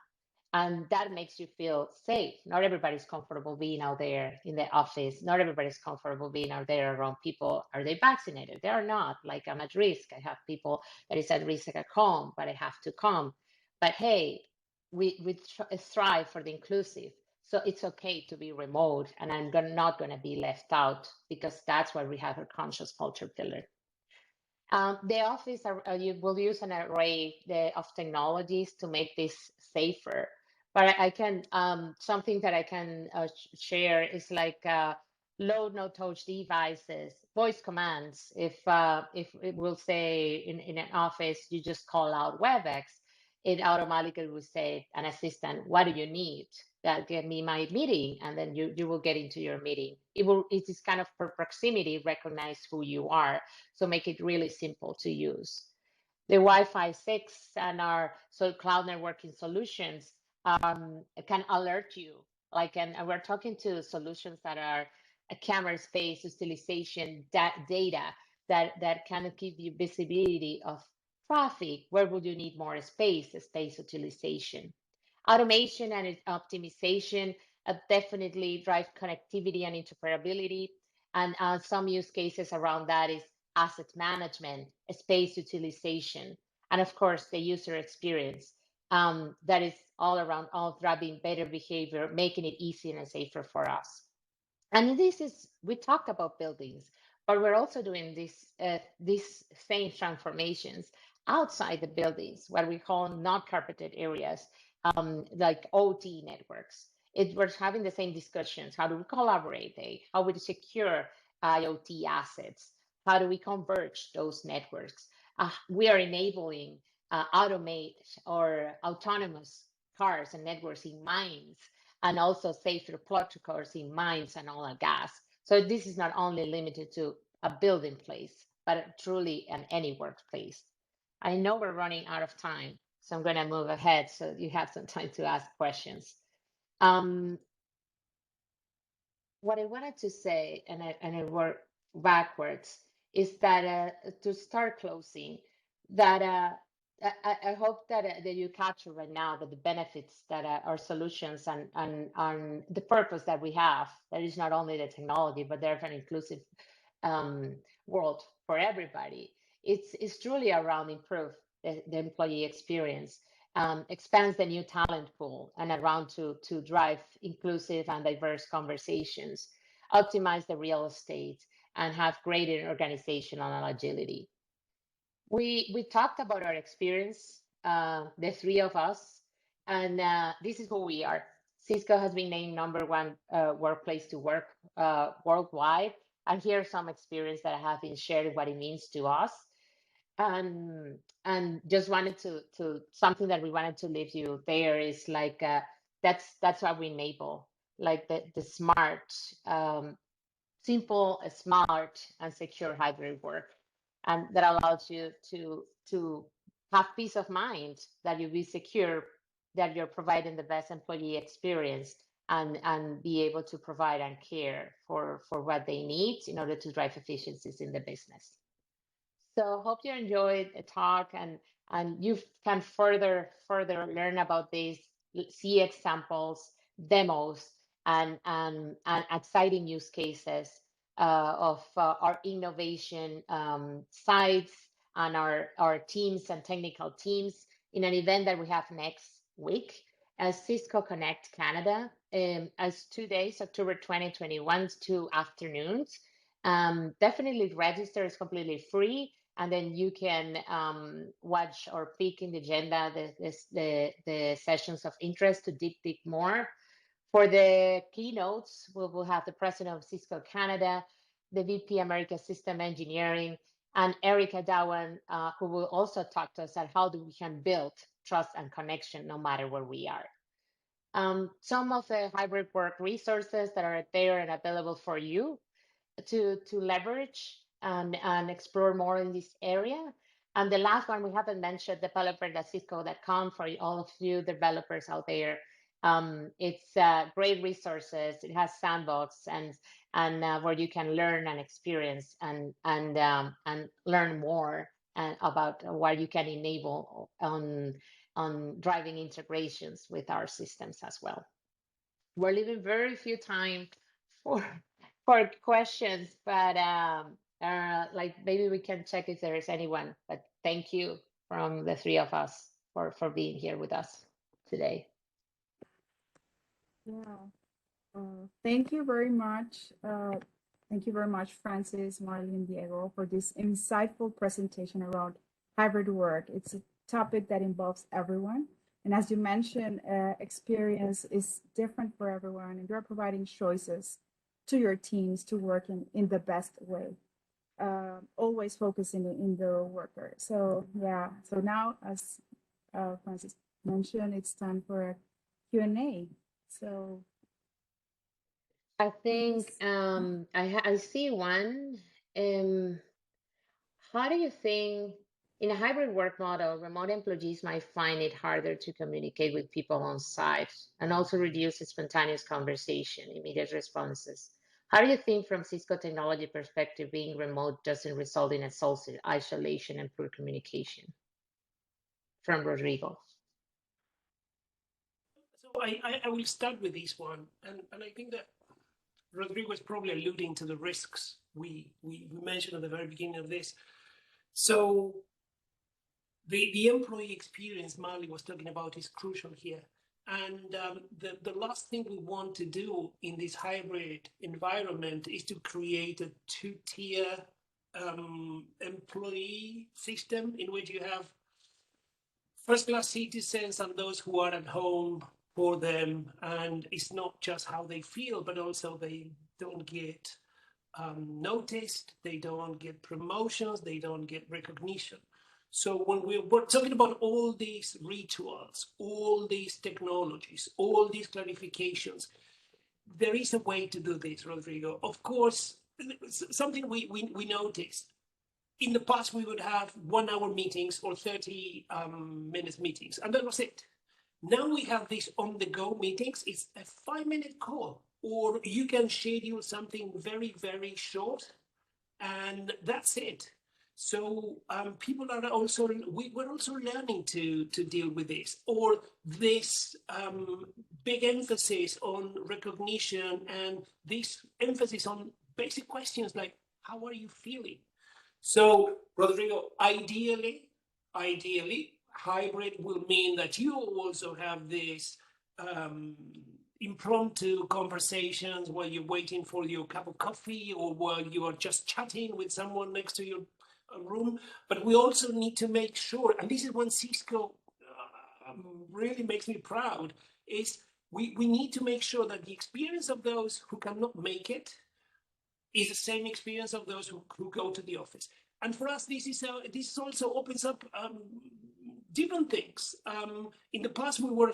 And that makes you feel safe. Not everybody's comfortable being out there in the office. Not everybody's comfortable being out there around people. Are they vaccinated? They are not. Like, I'm at risk. I have people that is at risk at home, but I have to come. But hey, we strive for the inclusive. So it's okay to be remote, and I'm not going to be left out, because that's why we have a conscious culture pillar. The office you will use an array of technologies to make this safer. But I can something that I can share is like low no touch devices, voice commands. If it will say in an office, you just call out WebEx, it automatically will say, an assistant, what do you need? That give me my meeting, and then you will get into your meeting. It is kind of for proximity, recognize who you are, so make it really simple to use. The Wi-Fi 6 and our cloud networking solutions can alert you. Like, and we're talking to solutions that are a camera space utilization data that can give you visibility of traffic. Where would you need more space utilization? Automation and optimization definitely drive connectivity and interoperability. And some use cases around that is asset management, space utilization, and of course, the user experience. That is all around, all driving better behavior, making it easier and safer for us. And we talked about buildings, but we're also doing these same transformations outside the buildings, what we call not carpeted areas, like OT networks. We're having the same discussions. How do we collaborate? How we secure IoT assets? How do we converge those networks? We are enabling automate or autonomous cars and networks in mines, and also safer protocols in mines and oil and gas. So this is not only limited to a building place, but truly in any workplace. I know we're running out of time, so I'm going to move ahead so you have some time to ask questions. What I wanted to say, and I work backwards, is that to start closing, that I hope that you capture right now that the benefits that our solutions and the purpose that we have, that is not only the technology, but they're an inclusive world for everybody. It's truly around improve the employee experience, expands the new talent pool, and around to drive inclusive and diverse conversations, optimize the real estate, and have greater organizational agility. We talked about our experience, the three of us, and this is who we are. Cisco has been named #1 workplace to work worldwide and hear some experience that have been shared, what it means to us. And just wanted to something that we wanted to leave you there is like that's what we enable, like the smart, simple, smart, and secure hybrid work, and that allows you to have peace of mind that you'll be secure, that you're providing the best employee experience, and be able to provide and care for what they need in order to drive efficiencies in the business. So hope you enjoyed the talk, and you can further learn about these, see examples, demos, and exciting use cases of our innovation sites and our teams and technical teams in an event that we have next week as Cisco Connect Canada, as 2 days, October 2021, 2 afternoons. Definitely register, is completely free, and then you can watch or pick in the agenda the sessions of interest to dig more. For the keynotes, we will have the president of Cisco Canada, the VP America System Engineering, and Erica Dowan, who will also talk to us about how we can build trust and connection no matter where we are. Some of the hybrid work resources that are there and available for you to leverage and explore more in this area. And the last one we haven't mentioned, developer.cisco.com, for all of you developers out there. It's great resources. It has sandbox and where you can learn and experience and learn more about what you can enable on driving integrations with our systems as well. We're leaving very few time for questions, but like maybe we can check if there is anyone. But thank you from the three of us for being here with us today. Yeah. Thank you very much. Thank you very much, Francis, Marli, and Diego, for this insightful presentation around hybrid work. It's a topic that involves everyone. And as you mentioned, experience is different for everyone, and you're providing choices to your teams to work in the best way, always focusing in the worker. So yeah, so now, as Francis mentioned, it's time for a Q&A. So I think I see one. How do you think in a hybrid work model, remote employees might find it harder to communicate with people on site and also reduce spontaneous conversation, immediate responses? How do you think from Cisco technology perspective, being remote doesn't result in a social isolation and poor communication? From Rodrigo. So I will start with this one, and I think that Rodrigo is probably alluding to the risks we mentioned at the very beginning of this. So the employee experience Marli was talking about is crucial here. And the last thing we want to do in this hybrid environment is to create a two-tier employee system in which you have first-class citizens and those who are at home for them. And it's not just how they feel, but also they don't get noticed, they don't get promotions, they don't get recognition. So when we're talking about all these rituals, all these technologies, all these clarifications, there is a way to do this, Rodrigo. Of course, something we noticed. In the past, we would have 1 hour meetings or 30 minutes meetings, and that was it. Now we have these on-the-go meetings. It's a 5-minute call, or you can schedule something very, very short, and that's it. So people are also, we're also learning to deal with this, or this big emphasis on recognition and this emphasis on basic questions like, how are you feeling? So, Rodrigo, ideally, hybrid will mean that you also have this impromptu conversations while you're waiting for your cup of coffee or while you are just chatting with someone next to your room. But we also need to make sure, and this is when Cisco really makes me proud, is we need to make sure that the experience of those who cannot make it is the same experience of those who go to the office. And for us, this also opens up different things. In the past, we were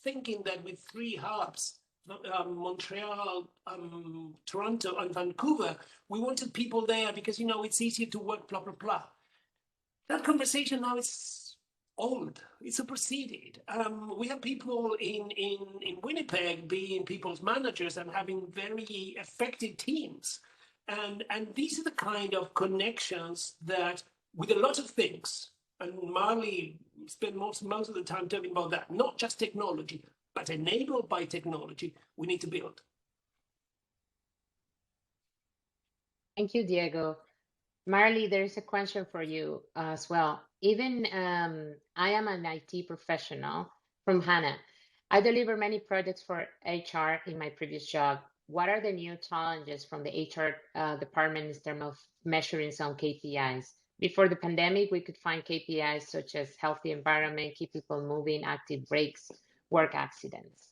thinking that with 3 hubs, Montreal, Toronto, and Vancouver, we wanted people there because, you know, it's easier to work, blah, blah, blah. That conversation now is old, it's superseded. We have people in Winnipeg being people's managers and having very effective teams. And these are the kind of connections that, with a lot of things, and Marli spent most of the time talking about that, not just technology, but enabled by technology, we need to build. Thank you, Diego. Marli, there's a question for you as well. Even I am an IT professional from HANA. I deliver many projects for HR in my previous job. What are the new challenges from the HR department in terms of measuring some KPIs? Before the pandemic, we could find KPIs such as healthy environment, keep people moving, active breaks, work accidents.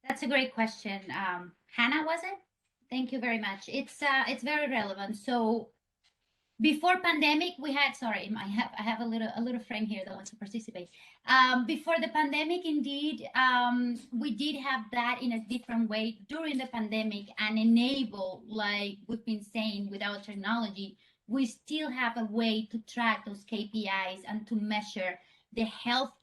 That's a great question. Hannah, was it? Thank you very much. It's very relevant. So before pandemic, we had, sorry, I have a little friend here that wants to participate. Before the pandemic, indeed, we did have that in a different way during the pandemic and enable, like we've been saying, with our technology, we still have a way to track those KPIs and to measure the health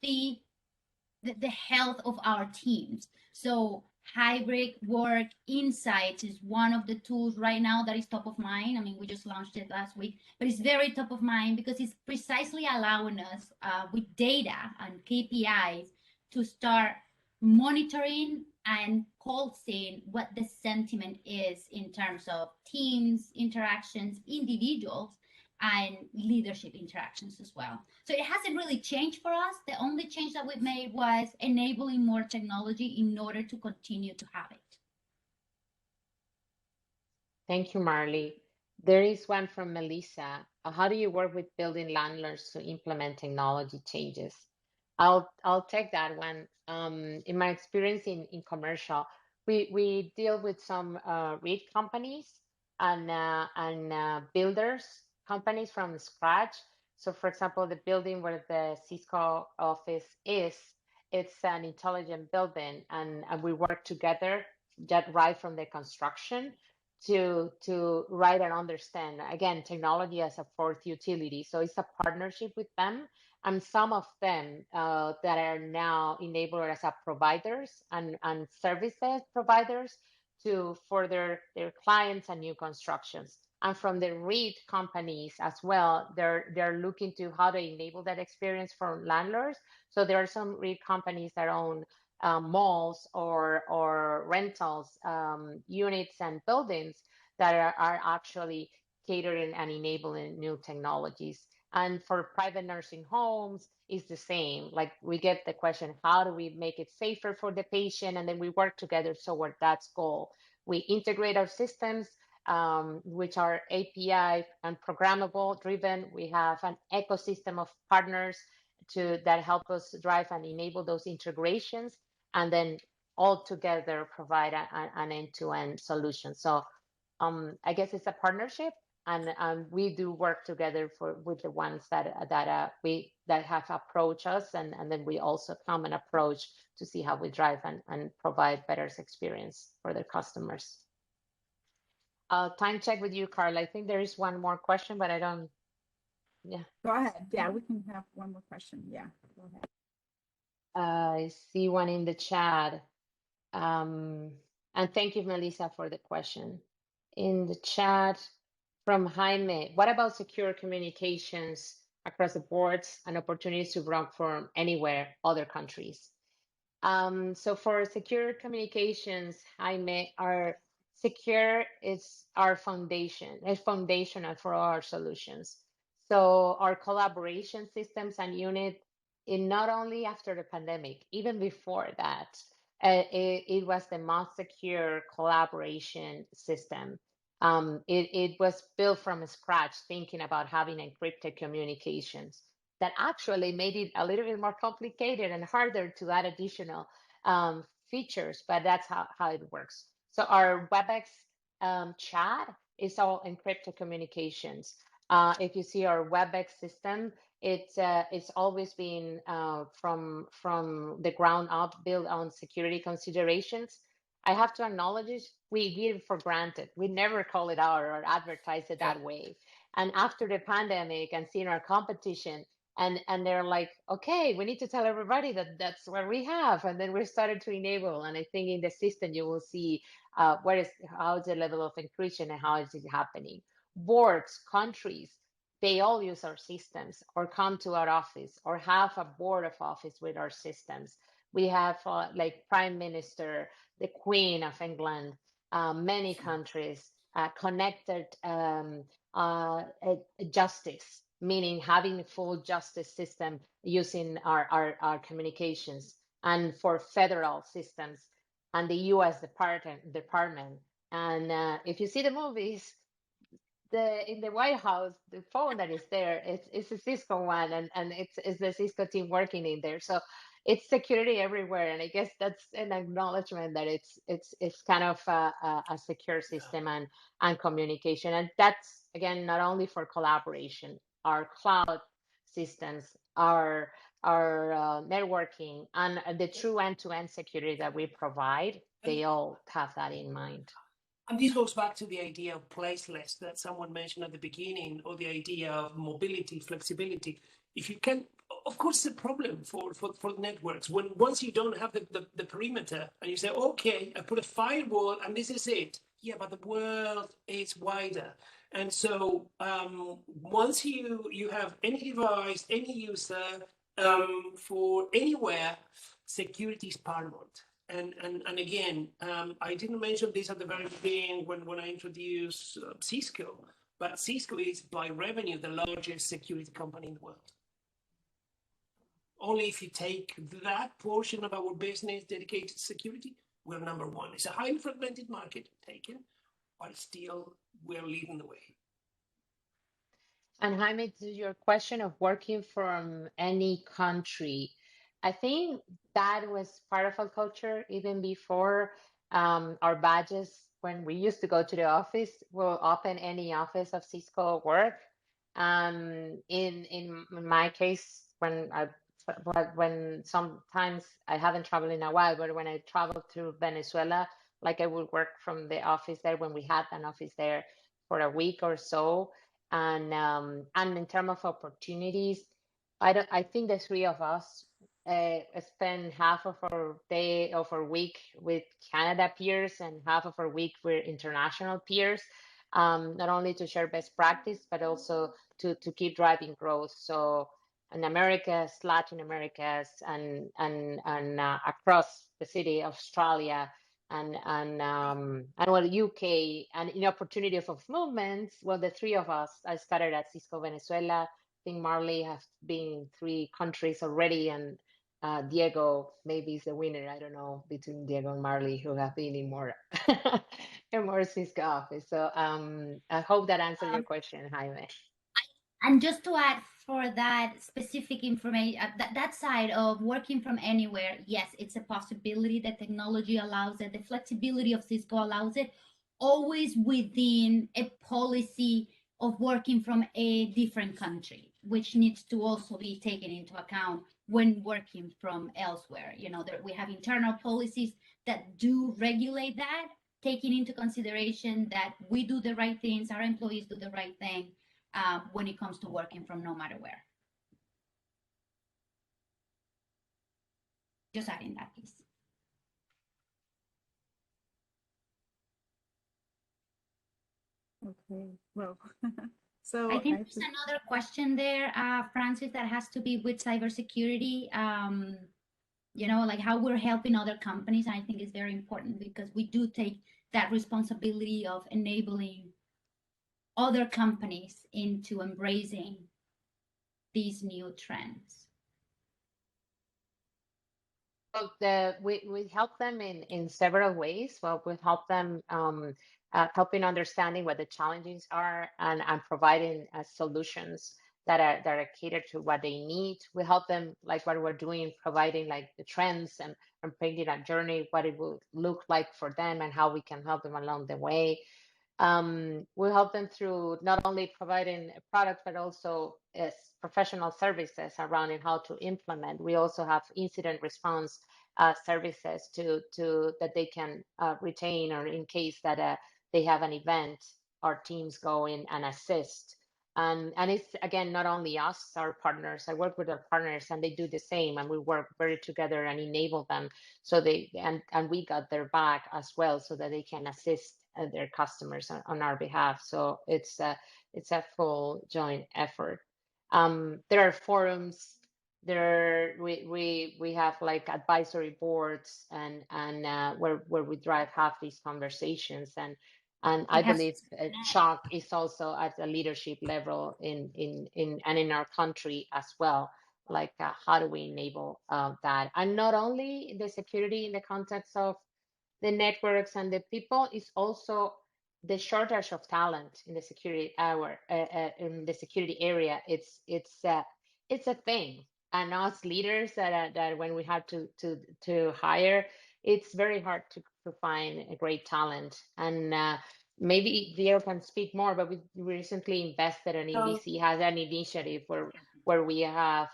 of our teams. So hybrid work insights is one of the tools right now that is top of mind. I mean, we just launched it last week, but it's very top of mind because it's precisely allowing us with data and KPIs to start monitoring and pulsing what the sentiment is in terms of teams, interactions, individuals, and leadership interactions as well. So it hasn't really changed for us. The only change that we've made was enabling more technology in order to continue to have it. Thank you, Marli. There is one from Melissa. How do you work with building landlords to implement technology changes? I'll take that one. In my experience in commercial, we deal with some REIT companies and builders companies from scratch. So, for example, the building where the Cisco office is, it's an intelligent building, and we work together just right from the construction to write and understand, again, technology as a fourth utility. So it's a partnership with them, and some of them that are now enabled as a providers and services providers to further their clients and new constructions. And from the REIT companies as well, they're looking to how to enable that experience for landlords. So there are some REIT companies that own malls or rentals units and buildings that are actually catering and enabling new technologies. And for private nursing homes, it's the same. Like, we get the question, how do we make it safer for the patient? And then we work together toward that goal. We integrate our systems, which are API and programmable driven. We have an ecosystem of partners that help us drive and enable those integrations, and then all together provide an end-to-end solution. So I guess it's a partnership, and we do work together with the ones that have approached us, and then we also come and approach to see how we drive and provide better experience for their customers. Time check with you, Carl. I think there is one more question, but I don't. Yeah. Go ahead. Yeah, we can have one more question. Yeah, go ahead. I see one in the chat. And thank you, Melissa, for the question. In the chat from Jaime, what about secure communications across the boards and opportunities to work from anywhere, other countries? So for secure communications, Jaime, our secure is our foundation. It's foundational for our solutions. So our collaboration systems and unit, not only after the pandemic, even before that, it was the most secure collaboration system. It was built from scratch, thinking about having encrypted communications that actually made it a little bit more complicated and harder to add additional features, but that's how it works. So our WebEx chat is all encrypted communications. If you see our WebEx system, it's always been from the ground up built on security considerations. I have to acknowledge it, we give it for granted. We never call it out or advertise it that way. And after the pandemic and seeing our competition, and they're like, okay, we need to tell everybody that that's what we have. And then we started to enable. And I think in the system, you will see how is the level of encryption and how is it happening. Boards, countries, they all use our systems or come to our office or have a board of office with our systems. We have like Prime Minister, the Queen of England, many countries connected justice, meaning having a full justice system using our communications, and for federal systems and the U.S. department. And if you see the movies, in the White House, the phone that is there, it's a Cisco one, and it's the Cisco team working in there. So it's security everywhere, and I guess that's an acknowledgement that it's kind of a secure system and communication, and that's again not only for collaboration, our cloud systems, our networking, and the true end-to-end security that we provide. They all have that in mind. And this goes back to the idea of placeless that someone mentioned at the beginning, or the idea of mobility, flexibility. If you can, of course, it's a problem for networks. Once you don't have the perimeter and you say, okay, I put a firewall and this is it. Yeah, but the world is wider. And so once you have any device, any user, for anywhere, security is paramount. And again, I didn't mention this at the very beginning when I introduced Cisco, but Cisco is by revenue the largest security company in the world. Only if you take that portion of our business dedicated to security, we're number one. It's a highly fragmented market taken, but still we're leading the way. And Jaime, to your question of working from any country, I think that was part of our culture even before our badges. When we used to go to the office, we'll open any office of Cisco work. In my case, when sometimes I haven't traveled in a while, but when I traveled to Venezuela, like I would work from the office there when we had an office there for a week or so. And in terms of opportunities, I think the three of us spend half of our day of our week with Canada peers and half of our week with international peers, not only to share best practice, but also to keep driving growth. So in Americas, Latin Americas, and across the city of Australia, and well, UK, and in opportunity of movements, well, the three of us, I started at Cisco Venezuela. I think Marli has been in 3 countries already, and Diego maybe is the winner. I don't know, between Diego and Marli, who have been in more in more Cisco office. So I hope that answered your question, Jaime. And just to add for that specific information, that side of working from anywhere, yes, it's a possibility. That technology allows it, the flexibility of Cisco allows it, always within a policy of working from a different country, which needs to also be taken into account when working from elsewhere. You know, we have internal policies that do regulate that, taking into consideration that we do the right things, our employees do the right thing when it comes to working from no matter where. Just adding that piece. Okay, well, so I think there's another question there, Francis, that has to be with cybersecurity. You know, like how we're helping other companies. And I think it's very important because we do take that responsibility of enabling other companies into embracing these new trends. Well, we help them in several ways. Well, we help them helping understanding what the challenges are, and providing solutions that are catered to what they need. We help them, like what we're doing, providing like the trends and painting a journey, what it will look like for them and how we can help them along the way. We help them through not only providing a product, but also as professional services around how to implement. We also have incident response services to that they can retain, or in case that they have an event, our teams go in and assist. And it's, again, not only us, our partners. I work with our partners and they do the same, and we work very together and enable them, so they and we got their back as well, so that they can assist their customers on our behalf. So it's a full joint effort. There are forums. We have like advisory boards and where we have these conversations, and I believe Chuck is also at a leadership level in our country as well. Like how do we enable that, and not only the security in the context of the networks and the people, is also the shortage of talent in the security in the security area. It's a thing, and us leaders that when we have to hire, it's very hard to find a great talent. And maybe Diego can speak more, but we recently invested, and EBC has an initiative where we have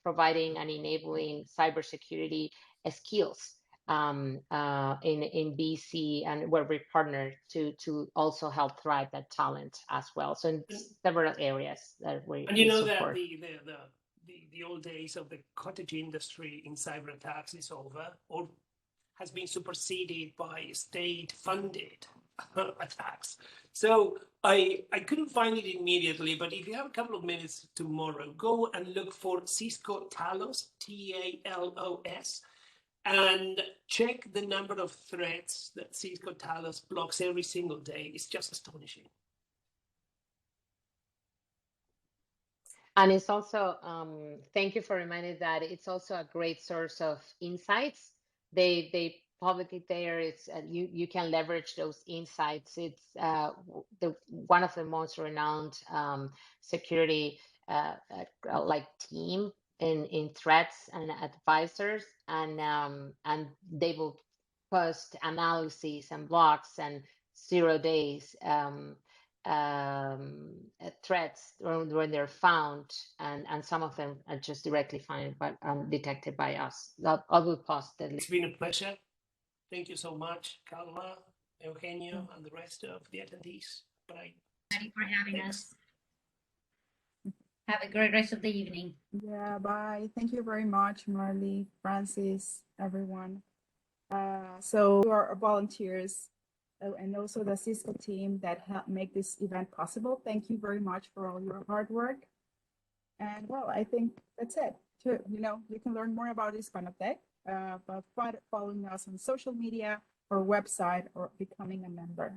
providing and enabling cybersecurity skills in BC, and where we partner to also help thrive that talent as well. So in several areas that we And you know support. that the old days of the cottage industry in cyber attacks is over, or has been superseded by state-funded attacks. So I couldn't find it immediately, but if you have a couple of minutes tomorrow, go and look for Cisco Talos, Talos, and check the number of threats that Cisco Talos blocks every single day. It's just astonishing. And it's also, thank you for reminding that it's also a great source of insights. They publicly there, it's you can leverage those insights. It's one of the most renowned security like team in threats and advisors, and they will post analyses and blocks and 0 days threats when they're found, and some of them are just directly found but detected by us. I will post it. It's been a pleasure. Thank you so much, Carla, Eugenio, and the rest of the attendees. Bye. Thank you for having us. Have a great rest of the evening. Yeah, bye. Thank you very much, Marli, Francis, everyone. So you are volunteers, and also the Cisco team that helped make this event possible. Thank you very much for all your hard work. And well, I think that's it. You can learn more about Hispanotech by following us on social media or website, or becoming a member.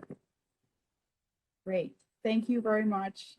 Great. Thank you very much.